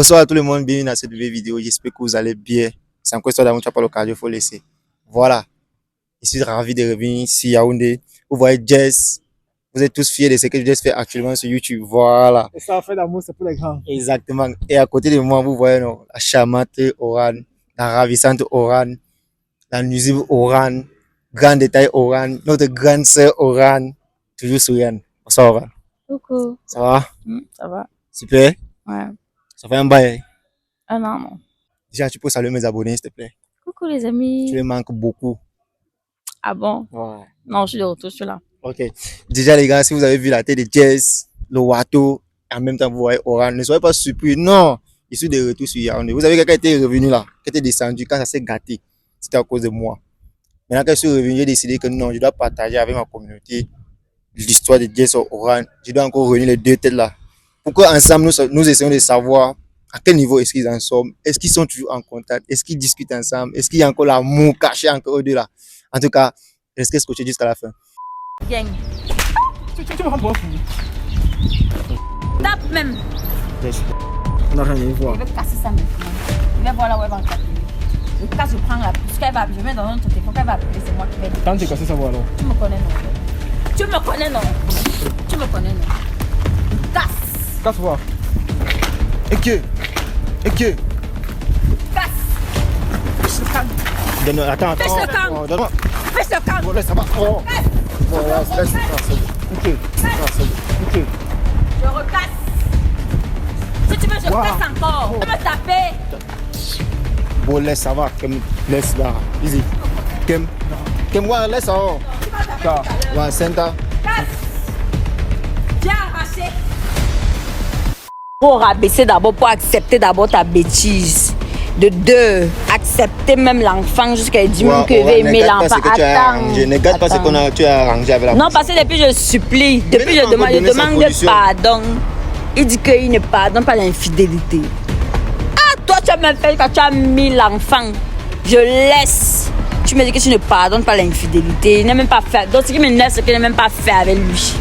Bonsoir à tout le monde, bienvenue dans cette nouvelle vidéo. J'espère que vous allez bien. C'est encore histoire d'amour, tu n'as pas l'occasion, il faut laisser. Voilà, je suis ravi de revenir ici à Yaoundé. Vous voyez Jess, vous êtes tous fiers de ce que Jess fait actuellement sur YouTube. Voilà. Et ça, fait d'amour, c'est pour les grands. Exactement. Et à côté de moi, vous voyez non, la charmante Oran, la ravissante Oran, la nuisible Oran, grand détail Oran, notre grande sœur Oran, toujours souriante. Bonsoir Oran. Coucou. Ça va? Ça va? Super. Ouais. Ça fait un bail. Ah non. Déjà, tu peux saluer mes abonnés, s'il te plaît. Coucou les amis. Tu les manques beaucoup. Ah bon? Ouais. Non, je suis de retour, je suis là. Ok. Déjà, les gars, si vous avez vu la tête de Jess, le Wato, en même temps, vous voyez Oran, ne soyez pas surpris. Non, je suis de retour sur Yaoundé. Vous savez, quelqu'un était revenu là, qui était descendu, quand ça s'est gâté, c'était à cause de moi. Maintenant que je suis revenu, j'ai décidé que non, je dois partager avec ma communauté l'histoire de Jess et Oran. Je dois encore réunir les deux têtes là. Pourquoi ensemble, nous essayons de savoir à quel niveau est-ce qu'ils en sont, est-ce qu'ils sont toujours en contact, est-ce qu'ils discutent ensemble, est-ce qu'il y a encore l'amour caché encore eux deux là. En tout cas, restez scotchés jusqu'à la fin. Gang. Tu me rends pour un fou. Tape même. On n'a rien à voir. Je vais casser ça maintenant. Je vais voir là où elle va me taper. Je casse, je prends la puce qu'elle va, je mets dans notre téléphone qu'elle va appeler, c'est moi qui vais. Quand tu es cassé, ça va alors. Tu me connais non? Tu me connais non? Tu me connais non? Je casse. Casse-toi. Et que Casse. Fais le camp. donne, attends. Fais le camp. Oh, donne-moi. Fais le camp. Bon, laisse, ça va. Oh. Bon, laisse, ok. Ok. Je recasse. Si tu veux, je casse encore. Tu me taper. Bon, laisse, ça va. Laisse là. Easy. Kem, ouais, laisse ça. Ouais, senta. Viens arracher. Pour rabaisser d'abord, pour accepter d'abord ta bêtise. De deux, accepter même l'enfant jusqu'à dire même que veut aimer l'enfant. Attends. Ne gâte pas ce que tu as arrangé avec la Non, parce que depuis je supplie, depuis je demande pardon. Il dit qu'il ne pardonne pas l'infidélité. Ah, toi tu as même fait quand tu as mis l'enfant. Je laisse. Tu me dis que tu ne pardonnes pas l'infidélité. Il n'a même pas fait. Donc ce qui m'énerve, c'est qu'il n'a même pas fait avec lui.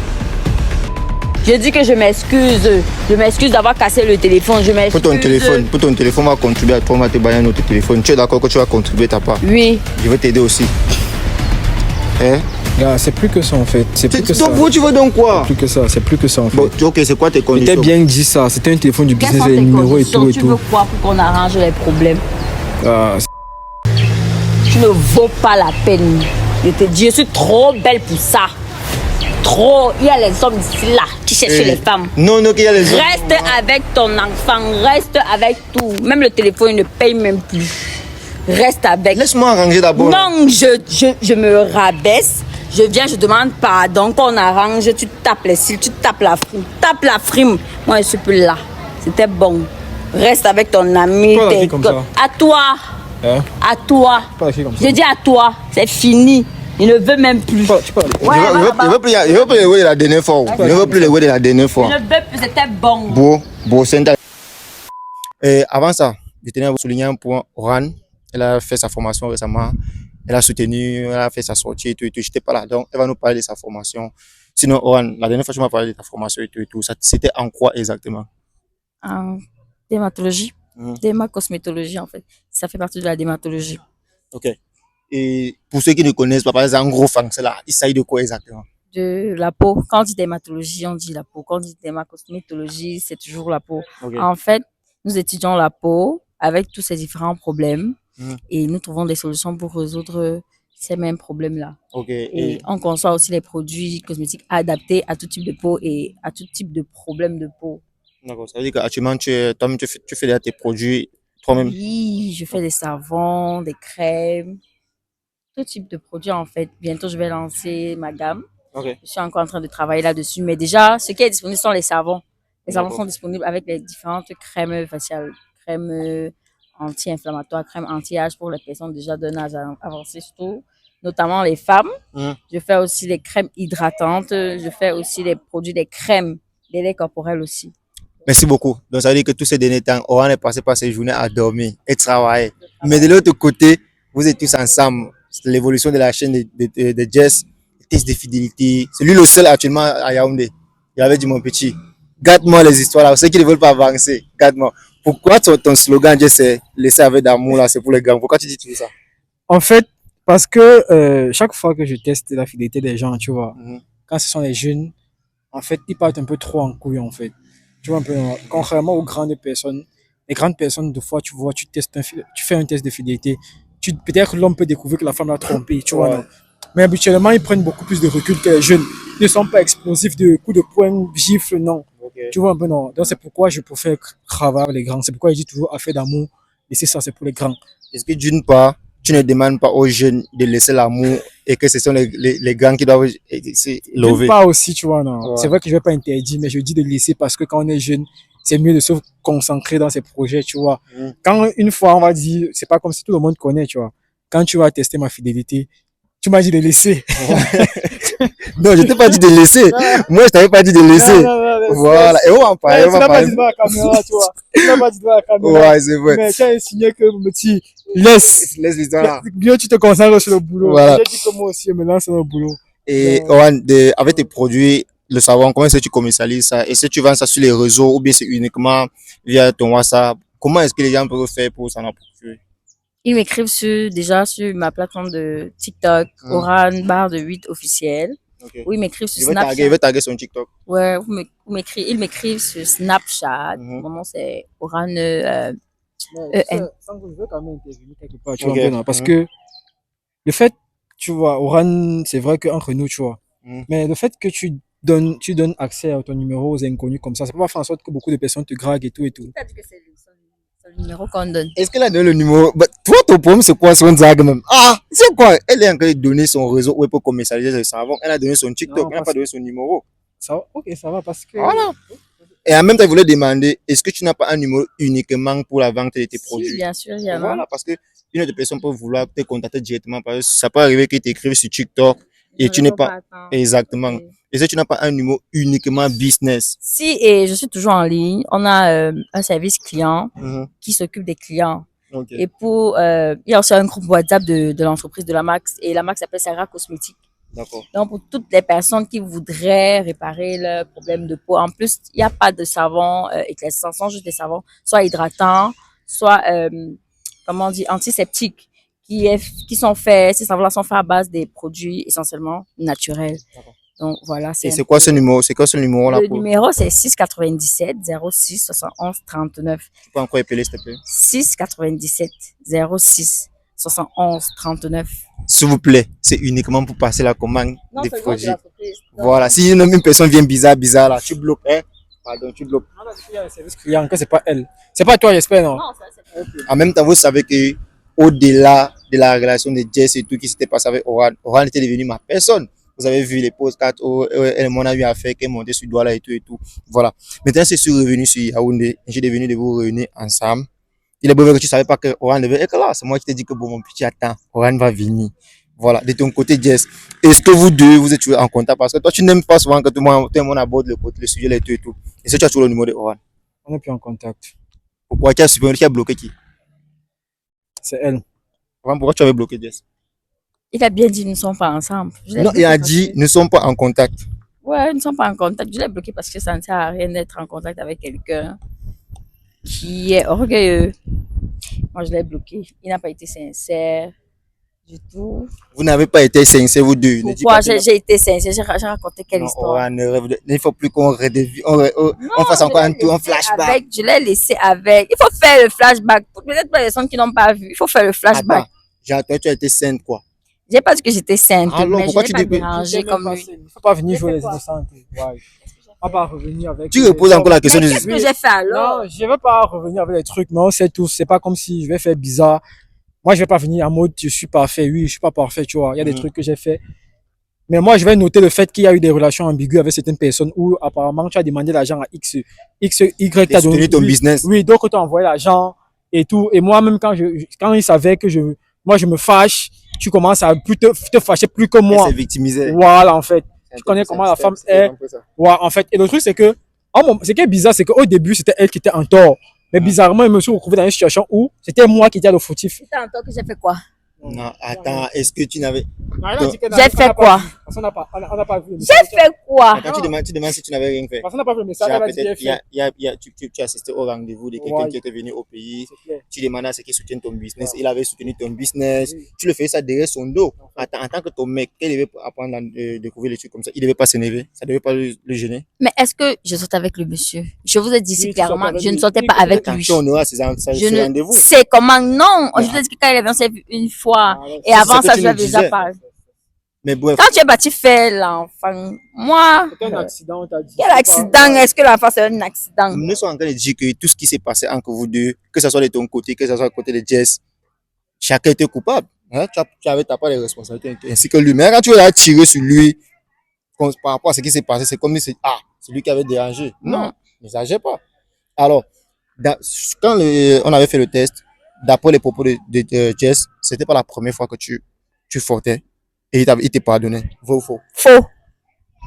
Je dis que je m'excuse. Je m'excuse d'avoir cassé le téléphone. Je m'excuse. Pour ton téléphone, on va contribuer à toi, on va te bailler un autre téléphone. Tu es d'accord que tu vas contribuer ta part? Oui. Je vais t'aider aussi. Hein? Gars, c'est plus que ça en fait. C'est plus que ça. Tu veux donc quoi? Plus que ça, c'est plus que ça en fait. Bon, ok, c'est quoi tes conditions? T'as bien dit ça, c'était un téléphone du business, les numéros et tout et Tu veux tout. quoi pour qu'on arrange les problèmes? Ah, Tu ne vaux pas la peine. Je te dis, je suis trop belle pour ça. Trop. Il y a les hommes ici là qui cherchent les femmes. Non, qu'il y a les hommes. Reste avec ton enfant, reste avec tout. Même le téléphone, il ne paye même plus. Reste avec. Laisse-moi arranger d'abord. Non, je me rabaisse. Je viens, je demande pardon. Qu'on arrange, tu tapes les cils, tu tapes la frime. Tape la frime. Moi, je suis plus là. C'était bon. Reste avec ton ami. Pourquoi la fille comme ça? À toi. hein? À toi. Pas la fille comme ça. Je dis à toi. C'est fini. Il ne veut même plus. Tu parles. Ouais, Je veux plus les ouais de la dernière fois. Je veux plus les ouais de la dernière fois. Il ne veut plus. C'était bon. Bon, c'est avant ça, je tenais à vous souligner un point. Oran, elle a fait sa formation récemment. Elle a soutenu, elle a fait sa sortie et tout. Je n'étais pas là. Donc, elle va nous parler de sa formation. Sinon, Oran, la dernière fois, tu m'as parlé de ta formation et tout. C'était en quoi exactement? En dermatologie. Dermacosmétologie, en fait. Ça fait partie de la dermatologie. Ok. Et pour ceux qui ne connaissent pas, par exemple, en gros français là, il s'agit de quoi exactement? De la peau. Quand on dit dermatologie, on dit la peau. Quand on dit dermacosmétologie, c'est toujours la peau. Okay. En fait, nous étudions la peau avec tous ces différents problèmes et nous trouvons des solutions pour résoudre ces mêmes problèmes-là. Okay. Et on conçoit aussi les produits cosmétiques adaptés à tout type de peau et à tout type de problème de peau. D'accord. Ça veut dire qu'actuellement, tu fais déjà tes produits toi-même? Oui, je fais des savons, des crèmes, tout type de produits en fait. Bientôt, je vais lancer ma gamme. Okay. Je suis encore en train de travailler là-dessus. Mais déjà, ce qui est disponible sont les savons. Les savons sont disponibles avec les différentes crèmes faciales, crèmes anti-inflammatoires, crèmes anti-âge pour les personnes déjà d'un âge avancé, surtout, notamment les femmes. Je fais aussi les crèmes hydratantes. Je fais aussi les produits, des crèmes, des laits corporels aussi. Merci beaucoup. Donc, ça veut dire que tous ces derniers temps, Oran est passé par ces journées à dormir et travailler. Mais de l'autre côté, vous êtes tous ensemble. L'évolution de la chaîne de Jess, les tests de fidélité. C'est lui le seul actuellement à Yaoundé. Il avait dit, mon petit, garde-moi les histoires là. Ceux qui ne veulent pas avancer, garde-moi. Pourquoi ton slogan, Jess, c'est laisser avec d'amour, là, c'est pour les grands? Pourquoi tu dis tout ça? En fait, parce que chaque fois que je teste la fidélité des gens, tu vois, Mhm. quand ce sont les jeunes, en fait, ils partent un peu trop en couille, en fait. Tu vois, un peu, contrairement aux grandes personnes, les grandes personnes, des fois, tu vois, tu fais un test de fidélité. Peut-être l'homme peut découvrir que la femme l'a trompé, tu vois, Ouais. non. Mais habituellement, ils prennent beaucoup plus de recul que les jeunes. Ils ne sont pas explosifs de coups de poing, gifles, non. Ok. Tu vois un peu, non. Donc, c'est pourquoi je préfère travailler avec les grands. C'est pourquoi je dis toujours affaire d'amour. Et c'est ça, c'est pour les grands. Est-ce que d'une part, tu ne demandes pas aux jeunes de laisser l'amour et que ce sont les grands qui doivent se D'une lever? part aussi, tu vois, non. Ouais. C'est vrai que je vais pas interdire, mais je dis de laisser parce que quand on est jeune, c'est mieux de se concentrer dans ses projets, tu vois. Mhm. Quand une fois, on va dire, c'est pas comme si tout le monde connaît, tu vois. Quand tu vas tester ma fidélité, tu m'as dit de laisser. Non, je t'ai pas dit de laisser. Moi, je t'avais pas dit de laisser. Voilà. Et on va en parler, on Tu va n'as pas parler. dit devant la caméra, tu vois. Tu n'as pas dit devant la caméra. Ouais, c'est vrai. Mais tu as signé que me dit, laisse. Laisse l'histoire là. Bien, tu te concentres sur le boulot. Voilà. J'ai dit que moi aussi, je me lance dans le boulot. Et Ouais. Oran, avec tes produits, le savon, comment est-ce que tu commercialises ça? Est-ce que tu vends ça sur les réseaux ou bien c'est uniquement via ton WhatsApp? Comment est-ce que les gens peuvent faire pour s'en approcher? Ils m'écrivent déjà sur ma plateforme de TikTok, Oran barre de 8 officiel. Ok. Ou ils m'écrivent sur Je Snapchat. vais taguer son TikTok. Ouais, ils m'écrivent sur Snapchat. Mhm. Mon nom c'est Oran. Sans que je veux quand même intervenir quelque part, tu Ok. vois, un peu, non, parce Mhm. que le fait, tu vois, Oran, c'est vrai qu'entre nous, tu vois, Mhm. mais le fait que tu donnes accès à ton numéro aux inconnus comme ça peut pas faire en sorte que beaucoup de personnes te draguent et tout et tout. T'as dit que c'est le numéro qu'on donne. Est-ce qu'elle a donné le numéro? Bah, toi, ton problème, c'est quoi son zag même? Ah, c'est quoi? Elle est en train de donner son réseau où elle peut commercialiser le savon. Elle a donné son TikTok, Non, elle n'a parce pas donné son numéro. Ça va, ok, ça va, parce que. Voilà. Et en même temps, il voulait demander, est-ce que tu n'as pas un numéro uniquement pour la vente de tes Si, produits? bien sûr, il y en a. Voilà, parce que une autre personne peut vouloir te contacter directement parce que ça peut arriver qu'ils t'écrivent sur TikTok et Je tu n'es réponds pas à temps. exactement. Ok. Est-ce que tu n'as pas un numéro uniquement business? Si, et je suis toujours en ligne, on a un service client Mhm. qui s'occupe des clients. Ok. Et il y a aussi un groupe WhatsApp de l'entreprise de la marque, et la marque s'appelle Sarah Cosmétique. D'accord. Donc, pour toutes les personnes qui voudraient réparer leurs problèmes de peau, en plus, il n'y a pas de savon éclaircissant, ce sont juste des savons, soit hydratants, soit, comment on dit, antiseptiques, qui sont faits, ces savons-là sont faits à base des produits essentiellement naturels. D'accord. Donc, voilà, Et c'est quoi ce numéro? C'est quoi ce numéro là le pour... numéro, c'est 697 06 71 39. Tu peux encore épeler s'il te plaît? 697 06 71 39. S'il vous plaît, c'est uniquement pour passer la commande Non, des c'est le nom de produits. l'entreprise. Voilà, si une personne vient bizarre là, tu bloques, hein? Pardon, tu bloques. Non, parce qu'il y a un service client, que c'est pas elle. C'est pas toi, j'espère, non? Non, ça, c'est En même temps, vous savez que au-delà de la relation de Jess et tout qui s'était passé avec Oran, Oran était devenu ma personne. Vous avez vu les postcards où elle m'en a eu à faire, qu'elle montait sur Douala et tout et tout. Voilà. Maintenant, c'est sur revenu sur Yaoundé. J'ai devenu de vous réunir ensemble. Il est beau que tu savais pas que Oran devait être là. C'est moi qui t'ai dit que bon, mon petit, attends, Oran va venir. Voilà. De ton côté, Jess, est-ce que vous deux, vous êtes toujours en contact? Parce que toi, tu n'aimes pas souvent que tout le monde aborde le sujet et tout et tout. Est-ce que tu as toujours le numéro de Oran? On n'est plus en contact. Pourquoi tu as supprimé, qui a bloqué qui? C'est elle. Oran, pourquoi tu avais bloqué Jess? Il a bien dit, nous ne sommes pas ensemble. Je l'ai Non, bloqué il a parce dit, que- nous ne sommes pas en contact. Ouais, nous ne sommes pas en contact. Je l'ai bloqué parce que ça ne sert à rien d'être en contact avec quelqu'un qui est orgueilleux. Moi, je l'ai bloqué. Il n'a pas été sincère du tout. Vous n'avez pas été sincères, vous deux. Ne dis Pourquoi pas que- j'ai été sincère? J'ai raconté quelle Non, histoire? Oran, il ne faut plus qu'on redévie, on fasse Non, encore je un l'ai tour, un laissé flashback. je l'ai laissé avec. Il faut faire le flashback. Pour peut-être pas les personnes qui n'ont pas vu. Il faut faire le flashback. Attends, genre, toi, tu as été sainte, quoi. J'ai pas dit que j'étais sainte, Alors, mais pourquoi je tu n'ai pas dis que- dérangé comme lui. Il ne faut pas venir J'ai jouer fait les quoi? innocentes. Ouais. On va pas revenir avec. Tu reposes encore la question Mais de... qu'est-ce que j'ai fait alors? Non, je vais pas revenir avec des trucs. Non, c'est tout. C'est pas comme si je vais faire bizarre. Moi, je vais pas venir en mode je suis parfait. Oui, je suis pas parfait, tu vois. Il y a des Mhm. trucs que j'ai fait. Mais moi, je vais noter le fait qu'il y a eu des relations ambiguës avec certaines personnes où apparemment tu as demandé l'argent à X, Y de soutenir ton oui, business. oui, donc tu as envoyé l'argent et tout. Et moi, même quand il savait que moi, je me fâche, tu commences à plus te fâcher plus que Elle moi. s'est victimisée. Voilà, en fait. C'est un Tu connais peu comment ça, la femme c'est est. un peu ça. Ouais, en fait. Et le truc, c'est que, ce qui est bizarre, c'est qu'au début, c'était elle qui était en tort. Mais bizarrement, je me suis retrouvé dans une situation où c'était moi qui étais le fautif. C'était en toi que j'ai fait quoi? Non, attends, est-ce que tu n'avais... Non, elle a dit qu'elle J'ai fait quoi? Parce qu'on n'a pas vu le J'ai message. fait quoi? Attends, tu demandes si tu n'avais rien fait. Parce qu'on n'a pas vu le message, Tu as elle a dit peut-être, qu'elle fait. tu assisté au rendez-vous de quelqu'un Ouais. qui était venu au pays. C'est clair. Tu demandais à ce qu'il soutienne ton business. Ouais. Il avait soutenu ton business. Oui. Tu le fais ça derrière son dos. En tant que ton mec, qu'il devait apprendre à découvrir les trucs comme ça. Il devait pas s'énerver. Ça devait pas le gêner. Mais est-ce que je sortais avec le monsieur? Je vous ai dit Oui, tu clairement, sortais avec je ne lui. sortais Oui, pas que tu avec étais lui. Quand on aura ce Je rendez-vous. ne sais comment. Non, Mais je vous ai dit que quand il est venu, on s'est vu une fois. Ah, ouais. Et avant ce que ça, tu je lui nous avais déjà disais. parlé. Mais bref, Quand tu es bâti, fais l'enfant. Moi, C'était un accident, on t'a dit. quel accident? Est-ce que l'enfant c'est un accident? nous sommes en train de dire que tout ce qui s'est passé entre vous deux, que ce soit de ton côté, que ce soit du côté de Jess, chacun était coupable. Hein? Tu avais ta part de responsabilité ainsi que lui. Mais quand tu vas tirer sur lui par rapport à ce qui s'est passé, c'est comme si c'est lui qui avait dérangé. Non, n'exagère pas. Alors, quand on avait fait le test, d'après les propos de Jess, c'était pas la première fois que tu fautes et il t'a pardonné. Vrai ou faux? Faux.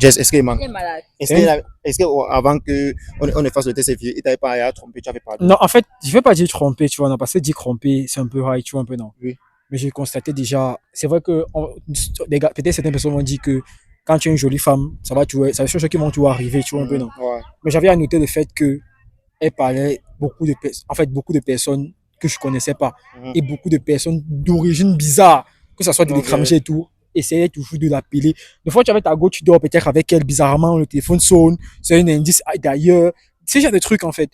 Jess, est-ce qu'il manque? Il est malade. Est-ce que avant que on ne fasse le test, il t'avait pas trompé, tu avais pardonné? Non, en fait, je ne vais pas dire tromper, tu vois, non, parce que dire tromper, c'est un peu high, tu vois, un peu non. Oui. Mais j'ai constaté déjà, c'est vrai que peut-être certaines personnes m'ont dit que quand tu es une jolie femme, ça va, tu vois, c'est des choses qui vont tu vois, arriver, tu vois, un peu non. Ouais. Mais j'avais à noter le fait que elle parlait beaucoup de personnes que je connaissais pas et beaucoup de personnes d'origine bizarre, que ce soit de l'étranger et tout, essayaient toujours de l'appeler. Des fois, tu avais ta go, tu dors peut-être avec elle, bizarrement, le téléphone sonne, c'est un indice d'ailleurs. C'est genre de trucs, en fait.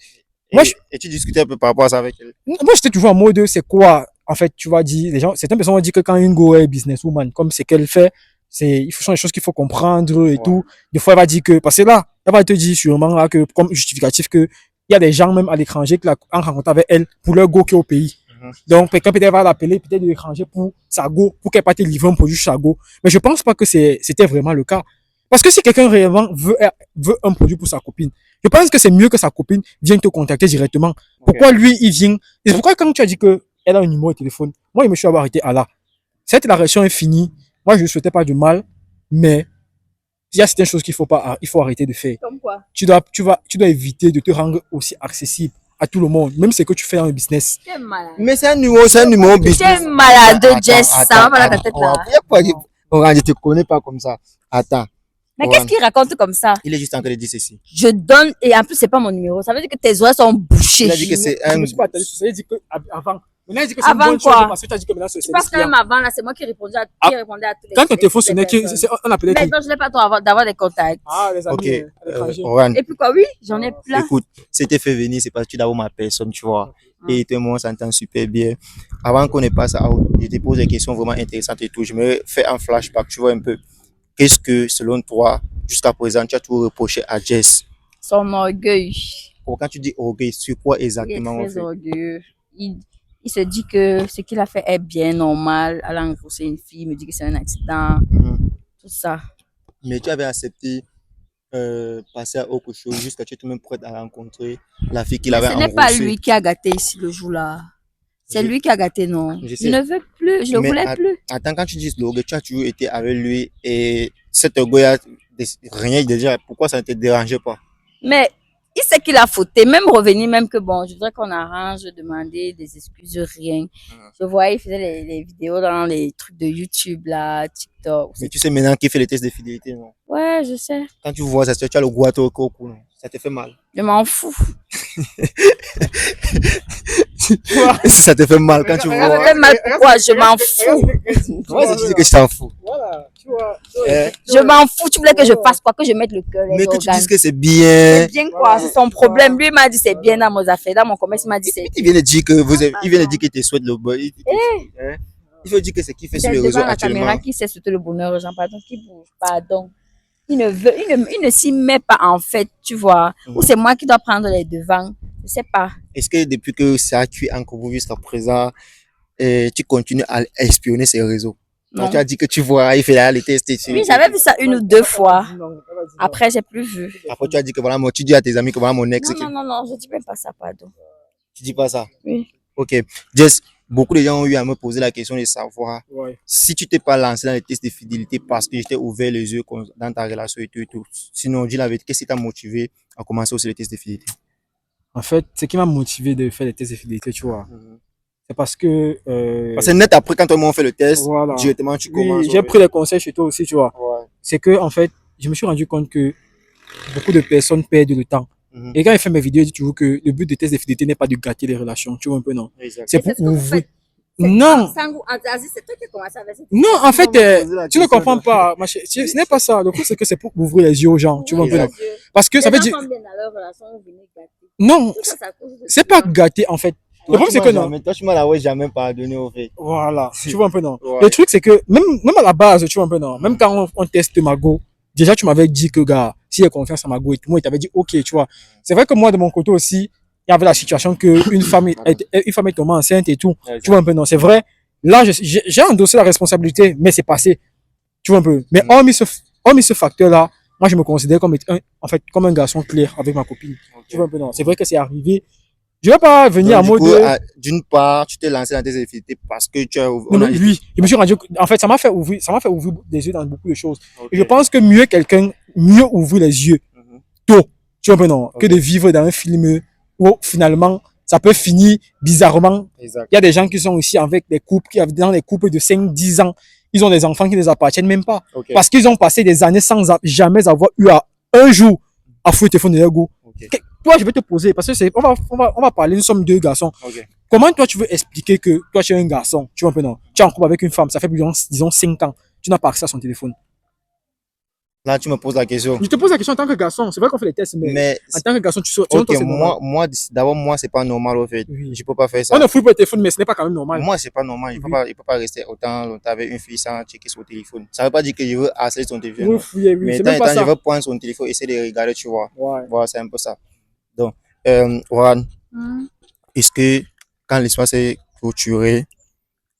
Et tu discutais un peu par rapport à ça avec elle? Moi, j'étais toujours en mode, c'est quoi, en fait, tu vas dire, les gens, certaines personnes vont dire que quand une go est businesswoman, comme c'est qu'elle fait, il faut, sont des choses qu'il faut comprendre et tout. Des fois, elle va dire que, parce que là, elle va te dire sûrement, là, que, comme justificatif, que, il y a des gens, même à l'étranger, qui en rencontrent avec elle, pour leur go qui est au pays. Donc, quelqu'un peut-être va l'appeler, peut-être de l'étranger pour sa go, pour qu'elle parte livrer un produit sur sa go. Mais je pense pas que c'était vraiment le cas. Parce que si quelqu'un réellement veut un produit pour sa copine, je pense que c'est mieux que sa copine vienne te contacter directement. Pourquoi lui, il vient? Et c'est pourquoi quand tu as dit que elle a un numéro de téléphone, moi, je me suis arrêté à là. Cette la relation est finie. Moi, je ne souhaitais pas du mal, mais il y a certaines choses il faut arrêter de faire. Comme quoi? Tu dois éviter de te rendre aussi accessible à tout le monde, même ce que tu fais dans le business. Tu es malade. Mais c'est un numéro Tu business. es malade, Jess. Ça va pas la tête là. Orange, je te connais pas comme ça. Attends. Mais qu'est-ce qu'il raconte comme ça? Il est juste en train de dire ceci. Je donne, et en plus, c'est pas mon numéro. Ça veut dire que tes oreilles sont bouchées. Il a dit que c'est Je un. me suis pas attendu sur ça. Il a dit que avant. Maintenant, il dit que c'est une Avant bonne quoi? chose parce que tu as dit que maintenant, c'est Parce que même avant, là, c'est moi qui répondais à tous les quand ton téléphone sonnait, personnes. on appelait Mais qui? non, je n'ai pas toi d'avoir des contacts. Ah, les amis Ok. à l'étranger. Oran, Et puis quoi, oui, j'en ai plein. écoute, c'était fait venir, c'est parce que tu d'abord ma personne, tu vois. Et toi, moi, on s'entend super bien. Avant qu'on ne passe à autre, je te pose des questions vraiment intéressantes et tout. Je me fais un flashback, tu vois un peu. Qu'est-ce que, selon toi, jusqu'à présent, tu as tout reproché à Jess? Son orgueil. Quand tu dis orgueil, sur quoi Il est exactement en très fait? orgueilleux. Il se dit que ce qu'il a fait est bien normal. Elle a engrossé une fille, il me dit que c'est un accident. Tout ça. Mais tu avais accepté passer à autre chose jusqu'à tu étais même prête à rencontrer la fille qu'il avait Ce engrossée. n'est pas lui qui a gâté ici le jour-là. C'est lui qui a gâté, non. Je Je sais. ne veux plus, je ne voulais plus. Attends, quand tu dis l'orgueil, tu as toujours été avec lui et cet orgueil, rien déjà. Pourquoi ça ne te dérangeait pas? Mais il sait qu'il a fauté. Même revenir, même que bon, je voudrais qu'on arrange, demander des excuses, rien. Je voyais, il faisait les vidéos dans les trucs de YouTube, là, TikTok. Mais tu sais maintenant qu'il fait les tests de fidélité, non? Ouais, je sais. Quand tu vois ça, tu as le gâteau au cou, non? Ça te fait mal. Je m'en fous. Ça te fait mal quand tu Ça me vois. fait mal pourquoi? Je m'en fous. Comment tu dis que je t'en fous? Voilà, tu vois. Je m'en fous. Tu voulais que je fasse quoi? Que je mette le cœur, les Mais que tu organes. dises que c'est bien. C'est bien quoi? C'est son problème. Lui, il m'a dit c'est bien dans mes affaires. Dans mon commerce, il m'a dit c'est Il vient de dire que il vient de dire qu'il te souhaite le bon. Il faut dire que c'est qu'il fait sur c'est les réseaux devant la caméra actuellement. qui sait souhaiter le bonheur aux gens. Pardon, qui bouge. Pardon. Il ne s'y met pas en fait, tu vois. Ou c'est moi qui dois prendre les devants. Je sais pas. Est-ce que depuis que ça a cuit encore vous jusqu'à présent, tu continues à espionner ces réseaux? Non. Tu as dit que tu vois, il fait là les tests. Oui, j'avais vu ça une ou deux fois. Après, j'ai plus vu. Après, tu as dit que voilà, tu dis à tes amis que voilà mon ex. Non, je dis même pas ça, pardon. Tu dis pas ça? Oui. Ok. Jess, beaucoup de gens ont eu à me poser la question de savoir Ouais. si tu t'es pas lancé dans les tests de fidélité parce que j'étais ouvert les yeux dans ta relation et tout et tout. Sinon, dis la vérité, qu'est-ce qui t'a motivé à commencer aussi les tests de fidélité? En fait, ce qui m'a motivé de faire les tests de fidélité, tu vois, C'est parce que... Parce que net après, quand toi on fait le test, voilà. directement tu Oui, commences. j'ai pris les conseils chez toi aussi, tu vois. Ouais. C'est que, en fait, je me suis rendu compte que beaucoup de personnes perdent le temps. Mhm. Et quand il fait mes vidéos, il dit toujours que le but des tests de fidélité n'est pas de gâter les relations. Tu vois un peu, non? Exact. C'est Et pour c'est ce que vous ouvrir. faites. Non, C'est toi qui as commencé avec cette non, en fait, Tu m'as posé la tu ne question, comprends pas. Ma chérie. Ce n'est pas ça. Le truc, c'est que c'est pour ouvrir les yeux aux gens. Tu vois un peu, non? Exact. Parce que ça veut Les dire. gens sont bien dans leur relation, vous venez gâter. Non, Tout ça, c'est à cause de c'est ça. pas gâté, en fait. Le Toi, problème, tu c'est m'as que non. jamais- Toi, tu m'as la jamais pardonné au fait. Voilà. Tu vois un peu, non? Ouais. Le truc, c'est que même à la base, tu vois un peu, non? Même quand on teste Mago, déjà, tu m'avais dit que, gars, s'il y a confiance à Mago et tout, moi, il t'avait dit, OK, tu vois. C'est vrai que moi, de mon côté aussi, il y avait la situation que une femme est tombée enceinte et tout. Exact. Tu vois un peu, non? C'est vrai. Là, j'ai endossé la responsabilité, mais c'est passé. Tu vois un peu. Mais hormis ce facteur-là, moi, je me considère comme comme un garçon clair avec ma copine. Ok. Tu vois un peu, non? C'est vrai que c'est arrivé. Je vais pas venir Donc, à mode du coup, de... d'une part, tu t'es lancé dans tes activités parce que tu as. Non, mais oui, je me suis rendu, en fait, ça m'a fait ouvrir des yeux dans beaucoup de choses. Ok. Et je pense que mieux ouvrir les yeux Mhm. tôt, tu vois un peu, non, que Ok. de vivre dans un film où finalement, ça peut finir bizarrement. Exact. Il y a des gens qui sont ici avec des couples, dans des couples de 5-10 ans, ils ont des enfants qui ne les appartiennent même pas. Ok. Parce qu'ils ont passé des années sans jamais avoir eu un jour à fouiller le téléphone de leur go. Ok. Toi, je vais te poser, parce que on va parler, nous sommes deux garçons. Ok. Comment toi tu veux expliquer que toi tu es un garçon, tu vois un peu non, tu es en couple avec une femme, ça fait disons 5 ans, tu n'as pas accès à son téléphone. Là, tu me poses la question. Je te pose la question en tant que garçon, c'est vrai qu'on fait les tests, mais Mais en tant que garçon, tu ok, c'est normal. d'abord, moi, c'est pas normal au fait. Oui. Je peux pas faire ça. On ne fouille pas le téléphone, mais ce n'est pas quand même normal. Moi, c'est pas normal. Oui. Il peut pas rester autant longtemps avec une fille sans checker son téléphone. Ça veut pas dire que je veux harceler son téléphone. Oui, non. fouiller, oui, Mais c'est de temps même en pas temps, je ça. veux prendre son téléphone, essayer de regarder, tu vois. Ouais. Voilà, c'est un peu ça. Donc, Warren, est-ce que quand l'espace est clôturé,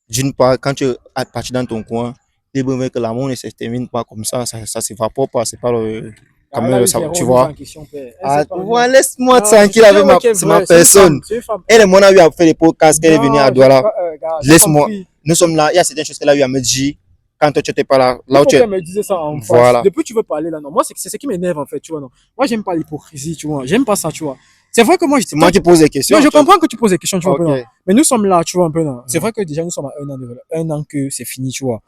d'une part, quand tu es parti dans ton coin, tu es bien que l'amour ne se termine pas comme ça s'évapore pas, c'est pas le. Quand Ah, même, là, le oui, savoir, j'ai tu remis vois. en question, père. Elle Ah, sait pas, ouais, non. laisse-moi Non, tranquille je avec sais, ok, c'est ma vrai, c'est une personne. femme, c'est une femme. Elle et moi, on a eu à faire des podcasts qu'elle est venue à Non, Douala. gars, j'ai Laisse-moi. compris. Nous sommes là, il y a certaines choses qu'elle a eu à me dire quand toi tu n'étais pas là. Il Là où faut tu es. qu'elle me dise ça en Voilà. face. Depuis que tu veux parler là, non. Moi, c'est ce qui m'énerve en fait, tu vois, non. Moi, j'aime pas l'hypocrisie, tu vois. J'aime pas ça, tu vois. C'est vrai que moi, C'est moi qui pose des questions. non, je tu vois. comprends que tu poses des questions, tu vois, un peu, Ok. non. Mais nous sommes là, tu vois, un peu, non. C'est Mhm. vrai que déjà, nous sommes à un an que c'est fini, tu vois.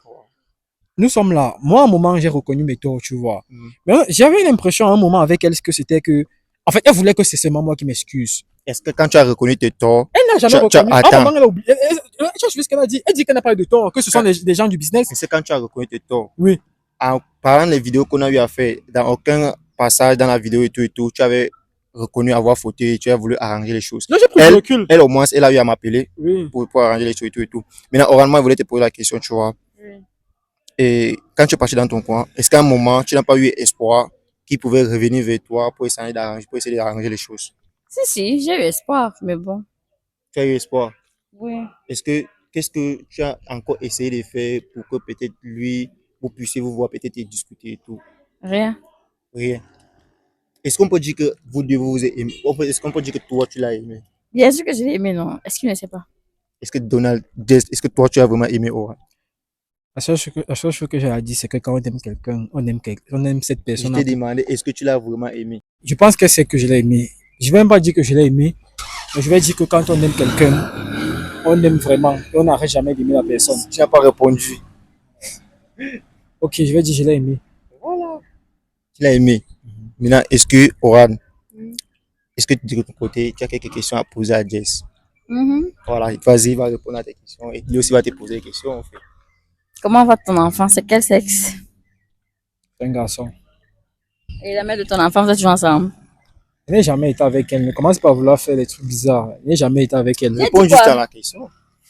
Nous sommes là. Moi, à un moment, j'ai reconnu mes torts, tu vois. Mhm. Mais j'avais l'impression à un moment avec elle que c'était que, en fait, elle voulait que c'est seulement moi qui m'excuse. Est-ce que quand tu as reconnu tes torts, Elle n'a jamais Tu- reconnu. À un attends. moment, elle a oublié. Tu as suivi ce qu'elle a dit? Elle dit qu'elle n'a pas eu de tort, que ce sont des gens du business. c'est quand tu as reconnu tes torts, Oui. en parlant des vidéos qu'on a eu à faire, dans aucun passage dans la vidéo et tout, tu avais reconnu avoir fauté et tu as voulu arranger les choses. Là, j'ai pris du recul. Elle, au moins, elle a eu à m'appeler Oui. pour arranger les choses et tout. Maintenant, oralement, elle voulait te poser la question, tu vois. Oui. Et quand tu es parti dans ton coin, est-ce qu'à un moment, tu n'as pas eu espoir qu'il pouvait revenir vers toi pour essayer d'arranger les choses? Si, j'ai eu espoir, mais bon. Tu as eu espoir. Oui. Qu'est-ce que tu as encore essayé de faire pour que peut-être lui, vous puissiez vous voir peut-être et discuter et tout? Rien. Rien. Est-ce qu'on peut dire que vous deux vous aimez? Est-ce qu'on peut dire que toi tu l'as aimé? Bien sûr que je l'ai aimé, non. Est-ce qu'il ne sait pas? Est-ce que toi tu as vraiment aimé Aura? La seule chose que j'ai dit, c'est que quand on aime quelqu'un, on aime cette Je personne. t'ai demandé, est-ce que tu l'as vraiment aimé? Je pense que c'est que je l'ai aimé. Je vais même pas dire que je l'ai aimé, mais je vais dire que quand on aime quelqu'un, on aime vraiment et on n'arrête jamais d'aimer la personne. Tu n'as pas répondu. Ok, je vais dire je l'ai aimé. Voilà. Tu l'as aimé. Maintenant, est-ce que Aura, est-ce que de ton côté, tu as quelques questions à poser à Jess? Voilà, vas-y, il va répondre à tes questions et lui aussi va te poser des questions en fait. Comment va ton enfant? C'est quel sexe? C'est un garçon. Et la mère de ton enfant, vous êtes toujours ensemble? Je n'ai jamais été avec elle. Ne commence pas à vouloir faire des trucs bizarres. Je n'ai jamais été avec elle. Réponds dit juste quoi? à la question.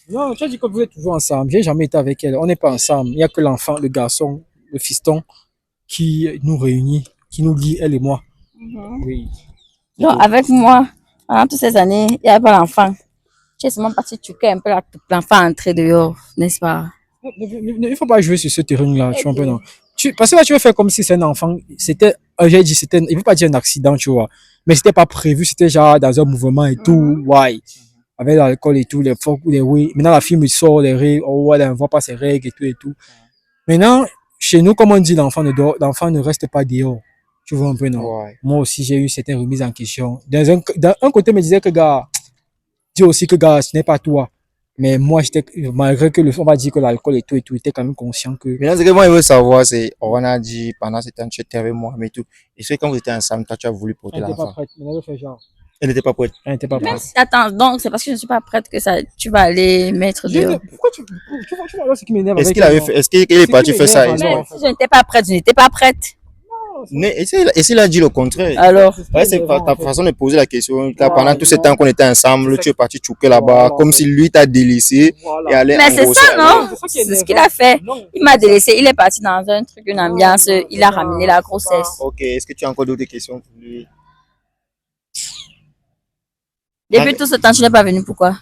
Non, tu as dit que vous êtes toujours ensemble. Je n'ai jamais été avec elle. On n'est pas ensemble. Il n'y a que l'enfant, le garçon, le fiston qui nous réunit, qui nous lie, elle et moi. Oui. Donc, avec moi, pendant toutes ces années, il n'y avait pas l'enfant. Tu es seulement parti tuer un peu l'enfant entré dehors, n'est-ce pas? Il ne faut pas jouer sur ce terrain-là, tu vois un peu, non. Parce que là, tu veux faire comme si c'est un enfant. C'était, j'ai dit, il ne veut pas dire un accident, tu vois. Mais c'était pas prévu, c'était genre dans un mouvement et tout. Ouais. Avec l'alcool et tout, les phoques, les oui. Maintenant, la fille me sort les règles. Oh, elle ne voit pas ses règles et tout. Maintenant, chez nous, comme on dit, l'enfant ne reste pas dehors. Tu vois un peu, non. Ouais. Moi aussi, j'ai eu certaines remises en question. Dans un côté, me disait que, gars, dis aussi que, gars, ce n'est pas toi. Mais moi, malgré que on va dire que l'alcool et tout, j'étais quand même conscient que, Maintenant, ce que moi, je veux savoir, c'est, on a dit, pendant ce temps, tu étais avec moi, mais tout. Et c'est quand vous étiez ensemble, toi, tu as voulu porter elle n'était pas l'enfant. prête. Mais elle fait genre, Elle n'était pas prête. elle n'était pas Même prête. si, attends, donc c'est parce que je ne suis pas prête que ça, tu vas aller mettre dehors. Pourquoi tu vois là ce qui m'énerve Est-ce avec qu'il avait elle, fait, non? est-ce qu'il est C'est parti qui faire ça? m'énerve, Mais alors. si je n'étais pas prête, je n'étais pas prête. Et s'il a dit le contraire? Alors, Ouais, c'est pas ta façon de poser la question. Car Voilà, pendant tout ce non. temps qu'on était ensemble, C'est ça tu es parti chouquer là-bas, Voilà, comme en si fait. lui t'a délaissé Voilà. et allait mais c'est engrosser ça, avec non? C'est ça qui est C'est ce qu'il énervant. a fait. Non, Il m'a délaissé, il est parti dans un truc, une ambiance, non, il a c'est ramené pas- la c'est grossesse. Ok, est-ce que tu as encore d'autres questions pour lui? Depuis tout ce temps, tu n'es pas venu, pourquoi?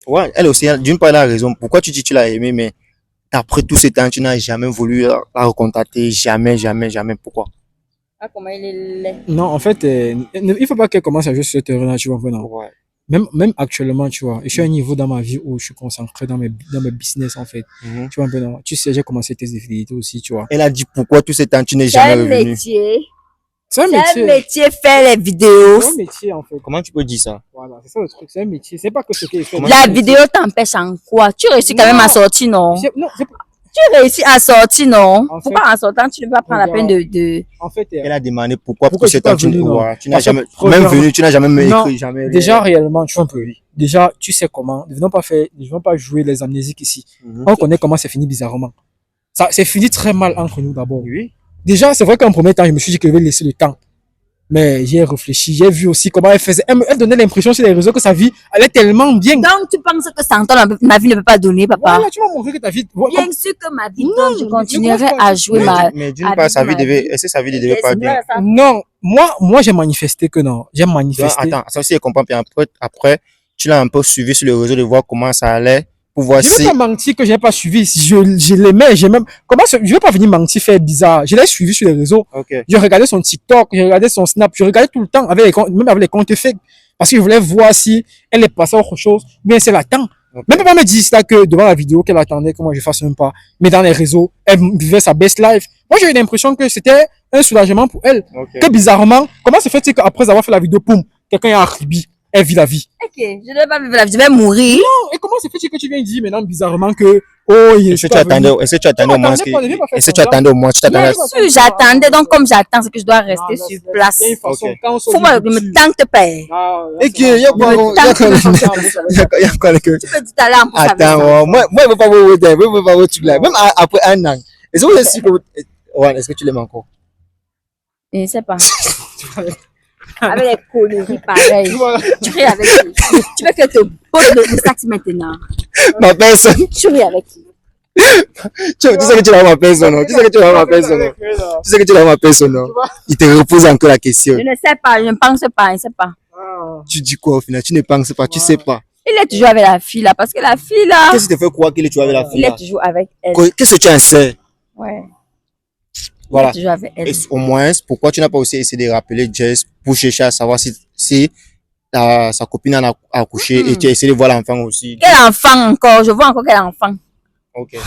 Ouais, elle aussi, d'une part, elle a raison. Pourquoi tu dis que tu l'as aimé, mais après tout ce temps, tu n'as jamais voulu la recontacter, jamais, jamais, jamais. Pourquoi? Ah, comment il est laid. Non, en fait, il faut pas qu'elle commence à jouer sur ce terrain-là, tu vois, non. Ouais. Même actuellement, tu vois, je suis à un niveau dans ma vie où je suis concentré dans mes business, en fait. Mhm. Tu vois, un peu, non. Tu sais, j'ai commencé tes fidélité aussi, tu vois. Elle a dit pourquoi tout ce temps, tu n'es C'est jamais un revenu. métier. C'est un C'est un métier. métier faire les vidéos. C'est un métier, en fait. Comment tu peux dire ça? Voilà, c'est ça le truc, c'est un métier. C'est pas que ce qu'il fait. Comment La vidéo t'empêche en quoi? Tu réussis quand même à sortir, non? Non, Tu réussis à sortir, non? En Pourquoi en sortant, tu ne vas pas prendre la peine regarde. de... en fait, Elle a demandé pourquoi Pourquoi tout ce tu es pas temps, tu venu, non? ouais, tu n'as Parce que, jamais, même premièrement- venu, tu n'as jamais me Non, écrit, jamais rien. déjà, réellement, tu vois un peu. Déjà, tu sais comment. Ne venons pas jouer les amnésiques ici. Mhm. On connaît comment c'est fini bizarrement. Ça, c'est fini très mal entre nous d'abord. Oui. Déjà, c'est vrai qu'en premier temps, je me suis dit que je vais laisser le temps. Mais j'ai réfléchi, j'ai vu aussi comment elle faisait. Elle donnait l'impression sur les réseaux que sa vie allait tellement bien. Donc, tu penses que sans toi, ma vie ne peut pas donner, papa? Voilà, tu m'as montré que ta vie. Bien sûr que ma vie Non, donne, je ne continuerai commence pas, à jouer Mais, ma... mais d'une à part, sa vivre vie ma devait, vie. est-ce que sa vie ne devait pas bien? Non, moi, j'ai manifesté que non. J'ai manifesté. Attends, ça aussi, je comprends. Puis après, tu l'as un peu suivi sur les réseaux de voir comment ça allait, pour voir Je si. vais pas mentir que j'ai pas suivi. Je l'aimais, j'ai même. Je vais pas venir mentir, faire bizarre. Je l'ai suivi sur les réseaux. Ok. Je regardais son TikTok, je regardais son Snap, je regardais tout le temps même avec les comptes fake. Parce que je voulais voir si elle est passée à autre chose, mais c'est l'attend. Ok. Même pas me dit ça que devant la vidéo qu'elle attendait que moi je fasse un pas. Mais dans les réseaux, elle vivait sa best life. Moi, j'ai eu l'impression que c'était un soulagement pour elle. Ok. Que bizarrement, comment se fait-il qu'après avoir fait la vidéo, poum, quelqu'un est en Libye, elle vit la vie. Ok, je ne vais pas vivre la vie, je vais mourir. Et comment se fait-il que tu viens dire maintenant bizarrement que, oh, il Est-ce que tu attendais, est-ce que tu attendais au moins, m'attendais pas, ne viens pas faire est-ce que tu semblant. attendais au moins, tu t'attendais Bien sûr, j'attendais, donc comme j'attends, c'est que je dois rester sur place. Il y a une façon, Ok. quand on sort Faut du pas YouTube, me tente pas. Et que, il y a quoi, il y a quoi, que, Tu peux dire ta langue pour savoir ça. attends, moi, je veux pas voir où t'es, moi, je veux pas voir où tu l'as, même après un an. Est-ce que vous êtes sûr que, ouais, est-ce que tu l'aimes encore? Je ne sais pas. Avec les coléries pareilles. Tu ris avec qui? Tu veux que te pose le sac maintenant. Ma personne, Tu ris avec qui? tu sais que tu l'as ma personne, non? Tu sais que tu l'as ma personne, non? Tu sais que tu l'as ma personne, non? Il te repose encore la question. Je ne sais pas, je ne pense pas, je ne sais pas. Tu dis quoi au final? Tu ne penses pas, tu sais pas. Il est toujours avec la fille là, parce que la fille là, Qu'est-ce qui te fait croire qu'il est toujours avec la fille il là? est toujours avec elle. Qu'est-ce que tu en sais? Ouais. Voilà. Il est toujours avec elle. Et au moins, pourquoi tu n'as pas aussi essayé de rappeler Jess pour chercher à savoir si sa copine en a accouché et tu as essayé de voir l'enfant aussi? Quel enfant encore? Je vois encore quel enfant. Ok.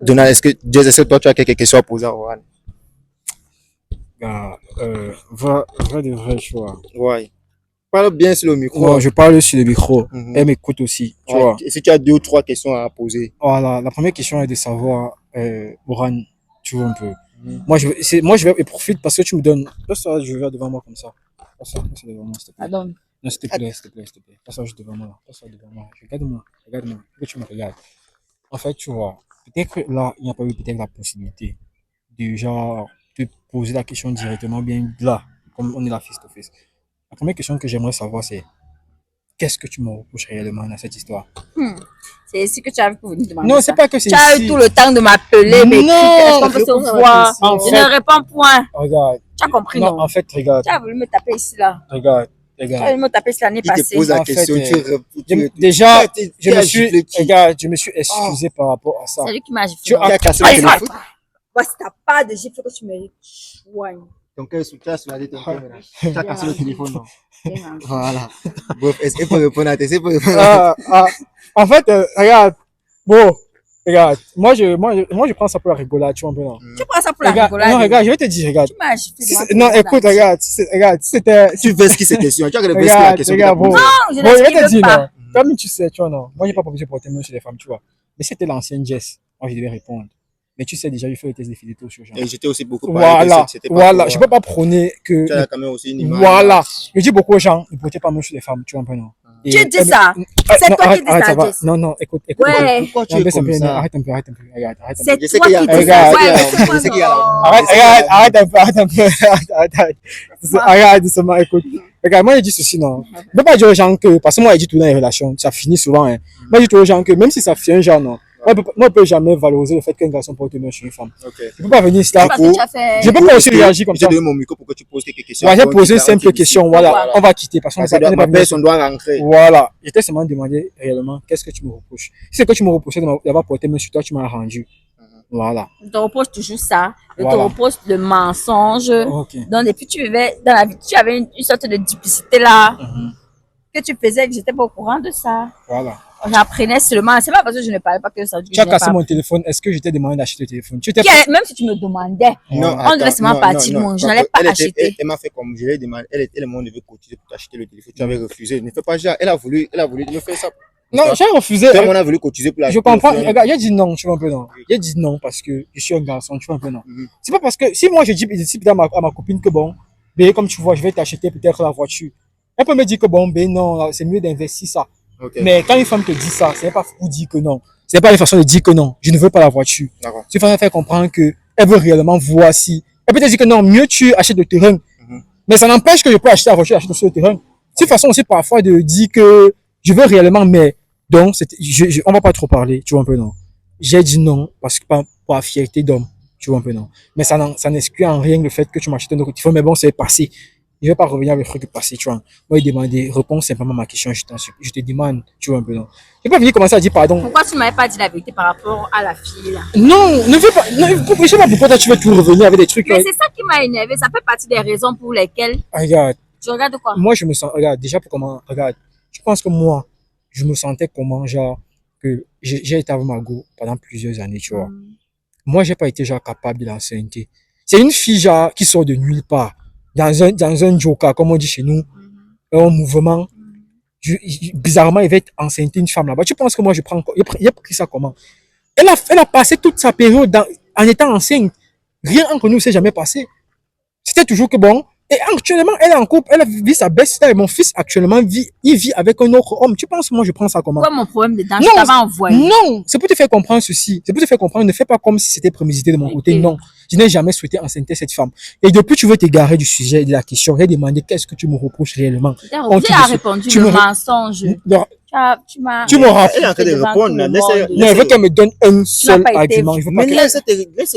Donald, Jess, est-ce que toi tu as quelques questions à poser à Oran? Vrai de vrai, tu vois. Ouais. Parle bien sur le micro. Moi, je parle sur le micro. Mhm. Elle m'écoute aussi, tu Ouais. vois. Et si tu as 2 ou 3 questions à poser? Voilà, la première question est de savoir, Oran, tu vois un peu. Mhm. Moi, je vais, et profite parce que tu me donnes, passe ça, je vais devant moi comme ça. Passe ça devant moi, s'il te plaît. Pardon. Non, s'il te plaît, s'il te plaît, s'il te plaît. Passe ça juste devant moi, là. Passe ça devant moi. Regarde-moi, regarde-moi. Que tu me regardes. En fait, tu vois, peut-être que là, il n'y a pas eu peut-être la possibilité de, genre, te poser la question directement, bien là, comme on est là face to face. La première question que j'aimerais savoir, c'est qu'est-ce que tu me reproches réellement dans cette histoire? C'est ici que tu as vu pour venir demander Non, ça. c'est pas que c'est Tu as eu ici. tout le temps de m'appeler, Non, m'écrire. Est-ce qu'on peut réponds se à la voir? question. Je ne réponds point. Regarde. Tu as compris, Non, non? en fait, regarde. Tu as voulu me taper ici, là. Regarde. Tu as Regarde. voulu me taper ici l'année Il te passée. pose la En fait, question, Déjà, tu as giflé qui? regarde, je me suis excusé par rapport à ça. C'est lui qui m'a Tu giflé. as Tu as cassé Aïe, le téléphone? Voici ta part de gifle que tu me soignes. Ton cœur, tu as soulagé ton cœur maintenant. Tu as cassé le téléphone, non? Bien. Voilà. Bref, est-ce qu'il faut répondre à tes, est-ce qu'il faut répondre En fait, regarde. Bon, Regarde, moi, je prends ça pour la rigolade, tu vois un peu, non? Tu prends ça pour la Regarde, rigolade. non, regarde, je vais te dire, regarde. Tu m'as acheté Si devant c'est- non, tout le monde écoute, entier. regarde, regarde, si c'était, Tu vesquis ces questions. Tu as regardé la regarde, question que regarde, tu as bon. posée. Non, je Bon, je vais te n'esquive dire, pas. non. Toi-même, tu sais, tu vois, non. Moi, j'ai pas proposé de porter main sur les femmes, tu vois. Mais c'était l'ancienne Jess. Moi, je devais répondre. Mais tu sais déjà, il fait le test de fidélité sur gens. Et j'étais aussi beaucoup parlé que Voilà, c'était pas voilà. pour, Je peux pas prôner que. Tu as quand même aussi une image. Voilà. Je dis beaucoup aux gens, ne portez pas main sur les femmes, tu vois un peu, non. Et- Tu dis eh, ça. mais- C'est non, toi qui arrête, dis arrête, ça, va. Jess. Non, non, écoute. Ouais. Pourquoi tu Non, es baisse un comme peu, ça? arrête un peu, regarde. C'est Je sais toi qu'il y a- qui dis regarde, ça. il y a- Ouais, je sais qu'il y a- Arrête, c'est ça. arrête un peu, arrête doucement, écoute. Regarde, moi, je dis ceci, non. Je peux pas dire aux gens que, parce que moi, je dis tout dans les relations, ça finit souvent, hein. Moi, je dis tout aux gens que, même si ça fait un genre, non. Moi, je peux jamais valoriser le fait qu'un garçon porte main sur une femme. Ok. Je peux pas venir là. Parce que tu as fait. Je peux pas aussi réagir comme Je te ça. donne mon micro pour que tu poses quelques questions. Ouais, j'ai Après, on posé une quitte, on simple quitte question, ici. voilà. On va quitter, parce qu'on Parce ne que peut pas ma venir. personne doit rentrer. Voilà. J'étais seulement demandé réellement, qu'est-ce que tu me reproches? Si c'est que tu me reprochais d'avoir porté main sur toi, tu m'as rendu. Voilà. Je te reproche toujours ça. Je te Voilà. reproche le mensonge. Ok. Donc, depuis que tu vivais dans la vie, tu avais une sorte de duplicité là que tu faisais, que j'étais pas au courant de ça. Voilà. J'apprenais seulement. C'est pas parce que je ne parlais pas que ça. Tu as cassé mon téléphone. Est-ce que je t'ai demandé d'acheter le téléphone? Tu t'es Même si tu me demandais, Non, on attends, devait seulement non, partir non, loin. non. Je n'allais pas Elle acheter. Elle m'a fait comme je l'ai demandé. Elle m'a devait cotiser pour t'acheter le téléphone. Tu avais refusé. Ne fais pas genre. Elle a voulu me faire ça. Non, j'ai refusé. Toi, on a voulu cotiser pour la. Je comprends. Regarde, j'ai dit non, tu vois un peu non. J'ai dit non parce que je suis un garçon, tu vois un peu non. C'est pas parce que si moi je dis à ma copine que bon, ben comme tu vois, je vais t'acheter peut-être la voiture. Elle peut me dire que bon, ben non, c'est mieux d'investir ça. Ok. Mais quand une femme te dit ça, c'est pas pour dire que non. C'est pas une façon de dire que non, je ne veux pas la voiture. D'accord. C'est une façon de faire comprendre que elle veut réellement voir si. Elle peut te dire que non, mieux tu achètes le terrain. Mais ça n'empêche que je peux acheter la voiture, acheter sur le terrain. C'est une façon aussi parfois de dire que je veux réellement, mais donc on va pas trop parler, tu vois un peu non. J'ai dit non parce que par fierté d'homme, tu vois un peu non. Mais ça n'exclut en rien le fait que tu m'achètes un autre téléphone. Mais bon, c'est passé. Je vais pas revenir avec le truc passé, tu vois. Moi, il demandait, réponds simplement à ma question, je te demande, tu vois un peu non. Je peux pas venir commencer à dire pardon. Pourquoi tu ne m'avais pas dit la vérité par rapport à la fille là? Non, ne veux pas, non, je sais pas pourquoi toi tu veux tout revenir avec des trucs. Mais c'est ça qui m'a énervé. Ça fait partie des raisons pour lesquelles Regarde, tu regardes quoi? moi je me sens, regarde, déjà pour comment, regarde, je pense que moi, je me sentais comment, genre, que j'ai été avec Margot pendant plusieurs années, tu vois. Moi, j'ai pas été, genre, capable de l'enceinte. C'est une fille, genre, qui sort de nulle part, dans un joker, comme on dit chez nous, un mouvement. Bizarrement, il va être enceinte une femme là-bas. Tu penses que moi, j'ai pris ça comment? Elle a passé toute sa période en étant enceinte. Rien entre nous s'est jamais passé. C'était toujours que bon. Et actuellement, elle est en couple, elle vit sa best et mon fils actuellement il vit avec un autre homme. Tu penses que moi je prends ça comment? Quoi mon problème dedans? Non, Je t'avais envoyé. Non, c'est pour te faire comprendre ceci. C'est pour te faire comprendre, ne fais pas comme si c'était prémédité de mon côté. Non, je n'ai jamais souhaité enceinter cette femme. Et depuis, tu veux t'égarer du sujet de la question. J'ai demandé qu'est-ce que tu me reproches réellement. Tu as répondu le mensonge. Tu me rends. Elle est en train de répondre. Non, elle veut qu'elle me donne un seul argument. Mais laisse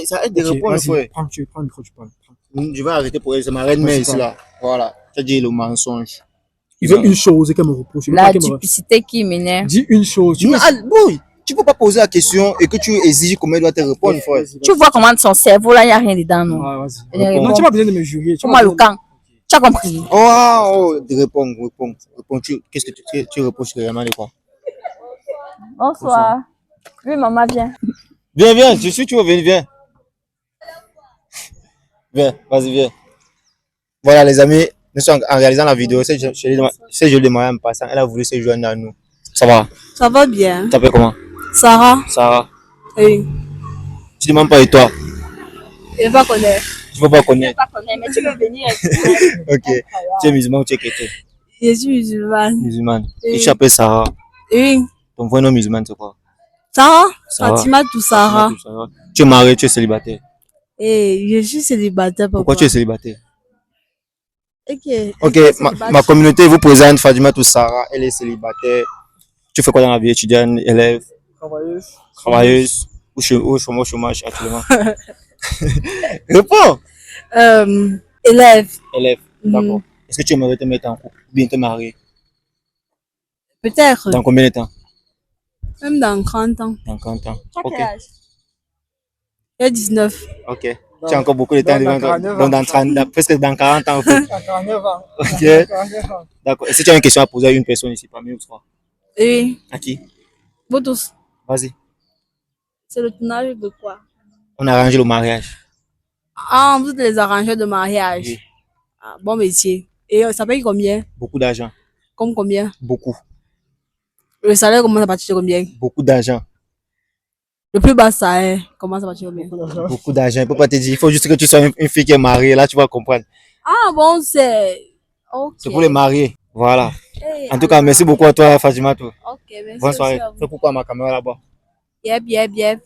ça aide de répondre. Prends le micro, tu parles. Je vais arrêter pour elle. C'est ma reine mère ici là. Voilà. Tu as dit le mensonge. Il veut une chose et qu'elle me reproche. La duplicité qui m'énerve. Dis une chose. Oui. Tu peux pas poser la question et que tu exiges comment elle doit te répondre, frère. Tu vois comment son cerveau là, il n'y a rien dedans, non? Non, tu n'as pas besoin de me jurer. Comment le camp? Tu as compris? Réponds. Qu'est-ce que tu reproches réellement de quoi? Bonsoir. Oui, maman, viens. Viens, je suis, tu veux venir, viens. Viens, vas-y, viens. Voilà, les amis, nous sommes en réalisant la vidéo. C'est jolie moyen en passant. Elle a voulu se joindre à nous. Ça va? Ça va bien. Tu t'appelles comment? Sarah? Sarah. Oui. Tu ne demandes pas et toi? Je ne vais pas connaître. Tu ne veux pas connaître? Je ne pas connaître, mais tu veux venir. Ok. Tu es musulman ou tu es chrétien? Je suis musulmane. Musulmane. Oui. Et tu t'appelles Sarah. Oui. Ton vrai nom musulman, c'est quoi? Sarah? Sarah. Fatima Toussara. Tu es marié, tu es célibataire. Et je suis célibataire. Papa. Pourquoi tu es célibataire? Ok, ma communauté vous présente Fatima Toussara. Elle est célibataire. Tu fais quoi dans la vie? Étudiante, élève, travailleuse ou chômage actuellement? Réponds! Élève. Élève, d'accord. Est-ce que tu aimerais te mettre en couple ou bien te marier? Peut-être. Dans combien de temps? Même dans 30 ans. Dans 40 ans. Tu as Ok. quel âge? J'ai 19. Ok. Tu as encore beaucoup de temps devant toi. Donc dans 30, presque dans 40 ans. En fait. 49 ans. Ok. D'accord. Est-ce que tu as une question à poser à une personne ici, parmi nous trois? Oui. À qui? Vous tous. Vas-y. C'est le tournage de quoi? On a arrangé le mariage. Ah, vous êtes les arrangeurs de mariage. Oui. Ah, bon métier. Et ça paye combien? Beaucoup d'argent. Comme combien? Beaucoup. Le salaire commence à partir de combien? Beaucoup d'argent. Le plus bas salaire commence à partir de combien? Beaucoup d'argent. Il ne peut pas te dire. Il faut juste que tu sois une fille qui est mariée. Là, tu vas comprendre. Ah bon, c'est... Ok. C'est pour les mariés. Voilà. Hey, En tout cas, merci beaucoup à toi, Fatima. Ok, merci. Bonne soirée. aussi à vous. Fais coucou à ma caméra là-bas. Yep.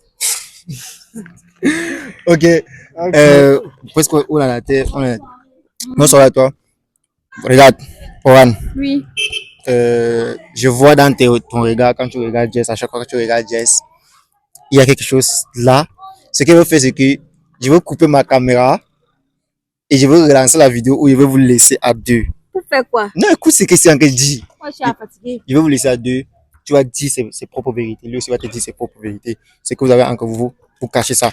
Ok. Presque on a la tête. Bonsoir à toi. Regarde, Oran. Oui. Je vois dans ton regard, quand tu regardes Jess, à chaque fois que tu regardes Jess, il y a quelque chose là. Ce que je veux faire, c'est que je veux couper ma caméra et je veux relancer la vidéo où je vais vous laisser à deux. Pour faire quoi? Non, écoute ce que c'est encore dit. Moi, je suis fatiguée. Je vais vous laisser à deux. Tu vas dire ses propres vérités. Lui aussi va te dire ses propres vérités. C'est que vous avez encore vous pour cacher ça.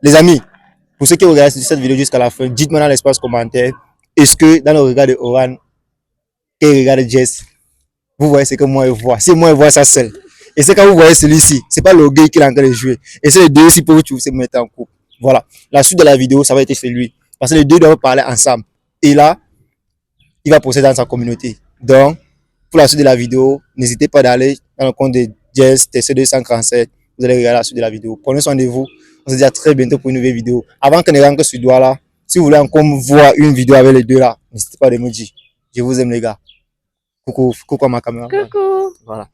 Les amis, pour ceux qui regardent cette vidéo jusqu'à la fin, dites-moi dans l'espace commentaire, est-ce que dans le regard de Oran et le regard de Jess, vous voyez ce que moi je vois. Si moi je vois ça seul. Et c'est quand vous voyez celui-ci, c'est pas le gay qui est en train de jouer. Et c'est les deux aussi pour vous se mettre en couple. Voilà. La suite de la vidéo, ça va être chez lui. Parce que les deux doivent parler ensemble. Et là, il va procéder dans sa communauté. Donc, pour la suite de la vidéo, n'hésitez pas d'aller dans le compte de Jess, TC247. Vous allez regarder la suite de la vidéo. Prenez soin de vous. On se dit à très bientôt pour une nouvelle vidéo. Avant qu'on ne rentre sur doigt là, si vous voulez encore voir une vidéo avec les deux là, n'hésitez pas de me dire. Je vous aime les gars. Coucou à ma caméra. Coucou. Voilà.